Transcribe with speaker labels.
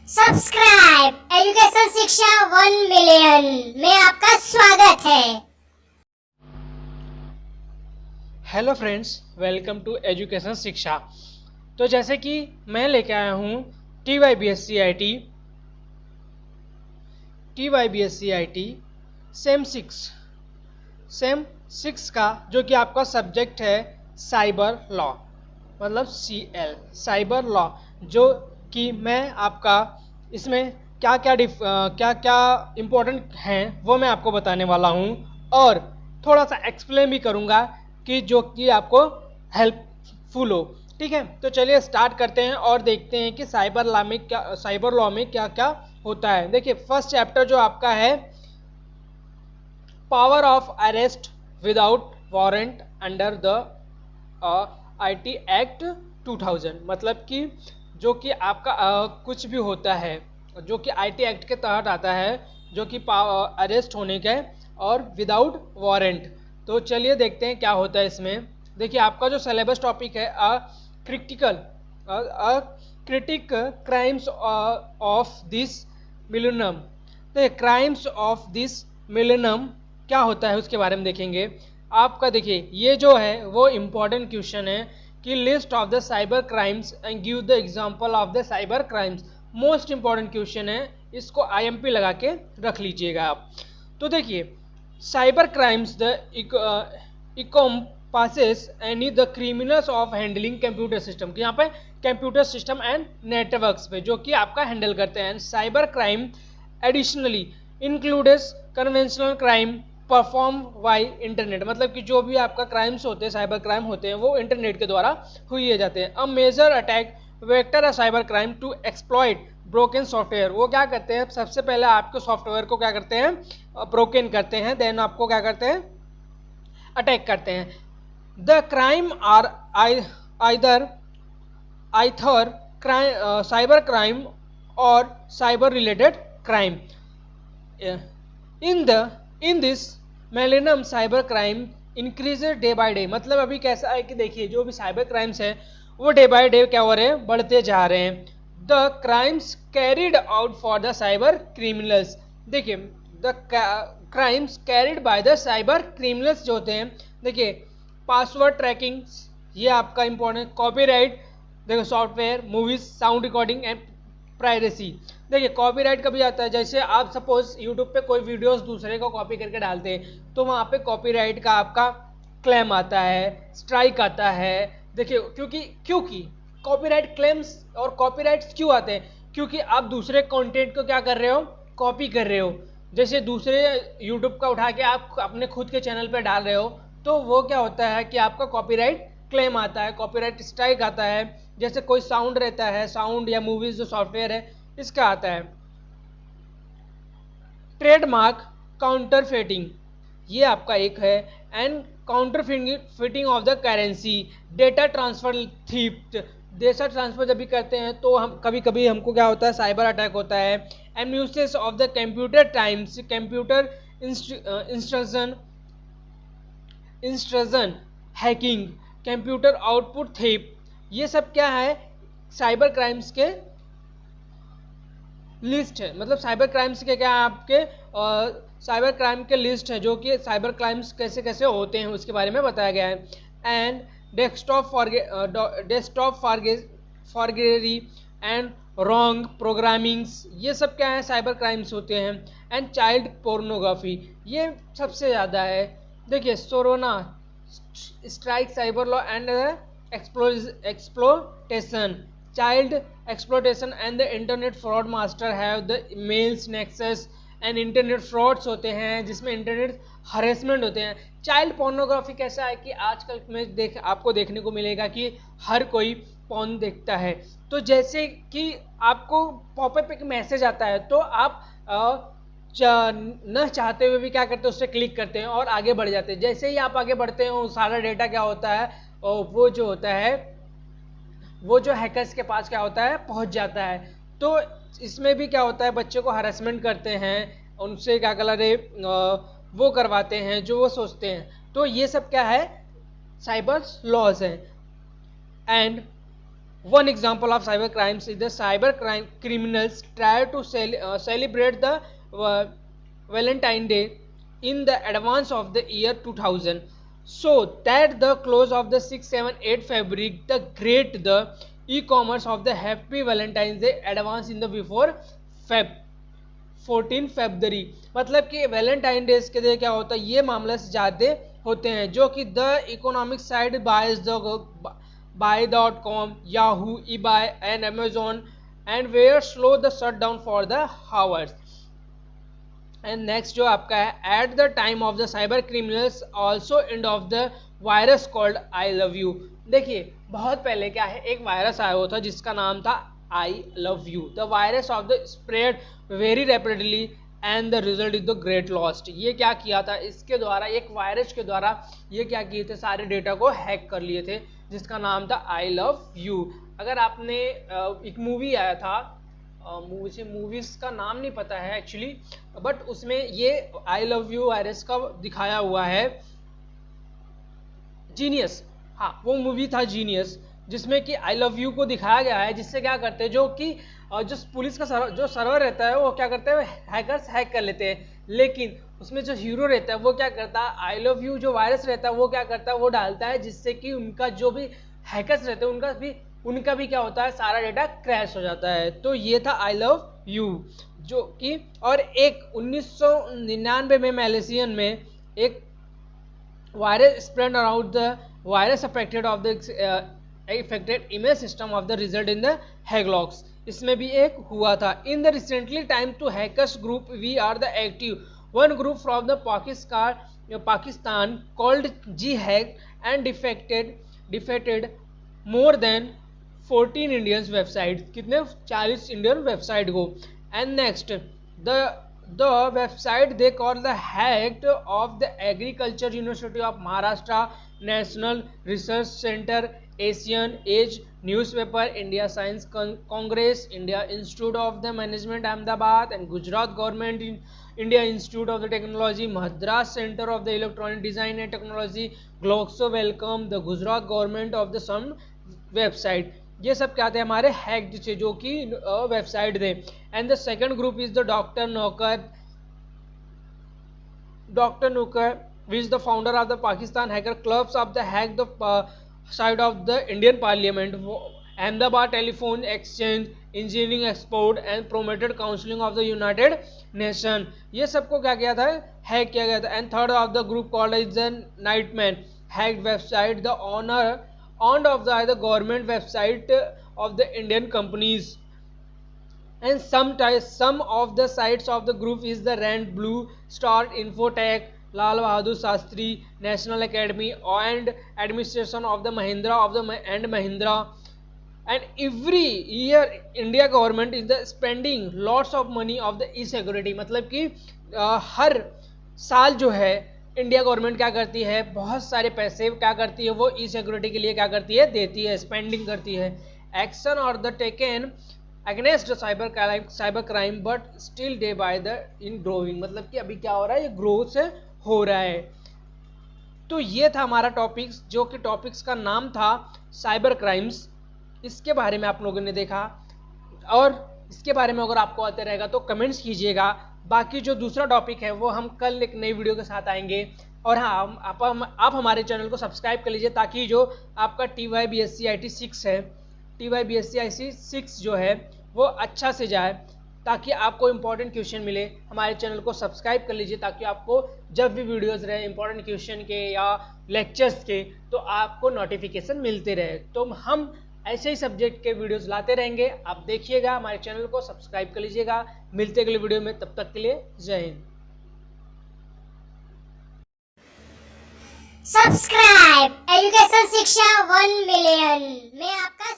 Speaker 1: Subscribe education शिक्षा 1 million में आपका स्वागत है।
Speaker 2: Hello friends, welcome to education Shiksha. तो जैसे कि मैं लेके आया हूँ TYBSc IT सेम 6 का जो कि आपका सब्जेक्ट है साइबर लॉ, मतलब CL साइबर लॉ, जो कि मैं आपका इसमें क्या क्या इम्पोर्टेंट हैं वो मैं आपको बताने वाला हूँ और थोड़ा सा एक्सप्लेन भी करूँगा कि जो कि आपको हेल्पफुल हो। ठीक है, तो चलिए स्टार्ट करते हैं और देखते हैं कि साइबर लॉ में क्या क्या होता है। देखिए, फर्स्ट चैप्टर जो आपका है power of arrest without warrant under the IT act 2000, मतलब कि जो कि आपका कुछ भी होता है जो कि IT एक्ट के तहत आता है, जो कि अरेस्ट होने का और विदाउट वारंट। तो चलिए देखते हैं क्या होता है इसमें। देखिए, आपका जो सिलेबस टॉपिक है critic crimes of this millennium. तो क्राइम्स ऑफ दिस मिलेनियम क्या होता है उसके बारे में देखेंगे। आपका देखिए, ये जो है वो इम्पोर्टेंट क्वेश्चन है कि list of the cyber crimes and give the example of the cyber crimes. Most important question है, इसको IMP लगा के रख लीजिएगा आप। तो देखिए, cyber crimes the encompasses any the criminals of handling computer system, यहाँ पे कंप्यूटर सिस्टम एंड नेटवर्क्स पे जो कि आपका हैंडल करते हैं। Cyber crime additionally includes conventional crime perform by internet, मतलब कि जो भी आपका क्राइम्स होते हैं, साइबर क्राइम होते हैं, वो इंटरनेट के द्वारा हुए जाते हैं। A major attack vector a cyber crime to exploit broken software, वो क्या करते हैं, सबसे पहले आपके सॉफ्टवेयर को क्या करते हैं, ब्रोकन करते हैं, देन आपको क्या करते हैं, अटैक करते हैं। The crime are either cyber crime और cyber related crime. In this millennium cyber crime increases day by day, मतलब अभी कैसा है कि देखिए, जो भी साइबर क्राइम्स है वो डे बाय डे क्या हो रहे हैं, बढ़ते जा रहे हैं। The crimes carried out for the cyber criminals, देखिए the crimes carried by the cyber criminals जो होते हैं, देखिए पासवर्ड ट्रैकिंग, ये आपका इंपॉर्टेंट, कॉपीराइट, देखो software, movies, sound recording and privacy. देखिए, कॉपीराइट कभी आता है, जैसे आप सपोज यूट्यूब पे कोई वीडियोस दूसरे को कॉपी करके डालते हैं तो वहाँ पे कॉपीराइट का आपका क्लेम आता है, स्ट्राइक आता है। देखिए, क्योंकि कॉपीराइट क्लेम्स और कॉपीराइट्स क्यों आते हैं, क्योंकि आप दूसरे कंटेंट को क्या कर रहे हो, कॉपी कर रहे हो। जैसे दूसरे यूट्यूब का उठा के आप अपने खुद के चैनल पर डाल रहे हो, तो वो क्या होता है कि आपका कॉपीराइट क्लेम आता है, कॉपीराइट स्ट्राइक आता है। जैसे कोई साउंड रहता है, साउंड या मूवीज जो सॉफ्टवेयर है इसका आता है। ट्रेडमार्क काउंटरफेटिंग, ये आपका एक है, and counterfeiting of the currency, data transfer theft, data transfer जब भी करते हैं तो हम कभी कभी हमको क्या होता है, साइबर अटैक होता है। And usage of the computer times, computer intrusion hacking, computer output theft, ये सब क्या है, साइबर क्राइम्स के लिस्ट है। मतलब साइबर क्राइम्स के क्या है आपके, साइबर क्राइम के लिस्ट है, जो कि साइबर क्राइम्स कैसे कैसे होते हैं उसके बारे में बताया गया है। And desktop forgery and wrong programmings, ये सब क्या है, साइबर क्राइम्स होते हैं। एंड चाइल्ड पोर्नोग्राफी, ये सबसे ज़्यादा है। देखिए, सोरोना strike cyber law and exploitation, child exploitation and the internet fraud master have the mails nexus and internet frauds होते हैं जिसमें इंटरनेट हरेसमेंट होते हैं। चाइल्ड पोर्नोग्राफी कैसा है कि आजकल में आपको देखने को मिलेगा कि हर कोई पॉर्न देखता है। तो जैसे कि आपको पॉपअप एक मैसेज आता है तो आप न चाहते हुए भी क्या करते हैं, उससे क्लिक करते हैं और आगे बढ़ जाते हैं। जैसे ही आप आगे बढ़ते हैं सारा डेटा क्या होता है, वो जो होता है, वो जो हैकर्स के पास क्या होता है, पहुंच जाता है। तो इसमें भी क्या होता है, बच्चे को हरासमेंट करते हैं, उनसे क्या कलर है वो करवाते हैं जो वो सोचते हैं। तो ये सब क्या है, साइबर लॉज हैं। And One example of cyber crimes is the cyber crime criminals try to celebrate the Valentine Day in the advance of the year 2000, so that the close of the 6, 7, 8 February the e-commerce of the Happy Valentine's Day advance in the before Feb 14 February। मतलब कि Valentine days के लिए क्या होता है, ये मामले से ज़्यादा होते हैं, जो कि the economic side boys the buy.com, Yahoo, eBay and Amazon and were slow the shutdown for the hours। And next जो आपका है, at the time of the cyber criminals also end of the virus called I love you. देखिए बहुत पहले क्या है, एक virus आया हुआ था जिसका नाम था I love you. The virus of the spread very rapidly and the result is the great lost. ये क्या किया था, इसके द्वारा एक वायरस के द्वारा ये क्या किए थे, सारे डेटा को हैक कर लिए थे, जिसका नाम था आई लव यू। अगर आपने एक मूवी आया था, मुझे मूवीज का नाम नहीं पता है एक्चुअली, बट उसमें ये आई लव यू वायरस का दिखाया हुआ है, जीनियस। हाँ, वो मूवी था जीनियस, जिसमें कि आई लव यू को दिखाया गया है, जिससे क्या करते हैं, जो कि जो पुलिस का जो सर्वर रहता है वो क्या करते हैं, हैकर्स हैक कर लेते हैं, लेकिन उसमें जो हीरो रहता है वो क्या करता है, आई लव यू जो वायरस रहता है वो क्या करता है, वो डालता है, जिससे कि उनका जो भी हैकर्स रहते हैं उनका भी क्या होता है, सारा डेटा क्रैश हो जाता है। तो ये था आई लव यू, जो कि और एक 1999 में मलेशियन में एक virus spread around the virus affected of the affected image system of the result in the hacklogs। इसमें भी एक हुआ था। In the recently time two hackers group we are the active one group from the Pakistan called G hack and defected more than 14 Indian website. कितने, 40 Indian website को। And next the website they call the hacked of the agriculture university of Maharashtra, national research center, Asian Age newspaper, India Science Congress, India Institute of the Management Ahmedabad and Gujarat government India Institute of the Technology, Madras Center of the Electronic Design and Technology, Gloxo welcome the Gujarat government of the some website। ये सब क्या थे, हमारे hack थे, जो कि website थे। And the second group is the doctor nuker which the founder of the Pakistan hacker clubs of the hack the site of the Indian parliament, Ahmedabad telephone exchange, engineering export and promoted counselling of the United Nation. ये सबको क्या किया था, hack किया गया था। And third of the group called is the nightman hack website the owner owned of the government website of the Indian companies। And some of the sites of the group is the Rand, Blue Star, Infotech, Lal Bahadur Shastri, National Academy and Administration of the Mahindra and Mahindra। And every year India government is the spending lots of money of the e-security। मतलब कि हर साल जो है India government क्या करती है, बहुत सारे पैसे क्या करती है, वो ई सिक्योरिटी के लिए क्या करती है, देती है, स्पेंडिंग करती है। एक्शन और the taken against cyber crime but still day by the in growing. मतलब कि अभी क्या हो रहा है, ये ग्रोथ से हो रहा है। तो ये था हमारा टॉपिक्स, जो कि टॉपिक्स का नाम था साइबर क्राइम्स। इसके बारे में आप लोगों ने देखा, और इसके बारे में अगर आपको आते रहेगा तो कमेंट्स कीजिएगा। बाकी जो दूसरा टॉपिक है वो हम कल एक नई वीडियो के साथ आएंगे। और हाँ, आप हमारे चैनल को सब्सक्राइब कर लीजिए, ताकि जो आपका TYBSc IT 6 है, TYBSc IT 6 जो है वो अच्छा से जाए, ताकि आपको इंपॉर्टेंट क्वेश्चन मिले। हमारे चैनल को सब्सक्राइब कर लीजिए, ताकि आपको जब भी वीडियोस रहे इंपॉर्टेंट क्वेश्चन के या लेक्चर्स के, तो आपको नोटिफिकेशन मिलते रहे। तो हम ऐसे ही सब्जेक्ट के वीडियोस लाते रहेंगे, आप देखिएगा, हमारे चैनल को सब्सक्राइब कर लीजिएगा। मिलते अगले वीडियो में, तब तक के लिए जय हिंद।
Speaker 1: सब्सक्राइब एजुकेशन शिक्षा 1 मिलियन में आपका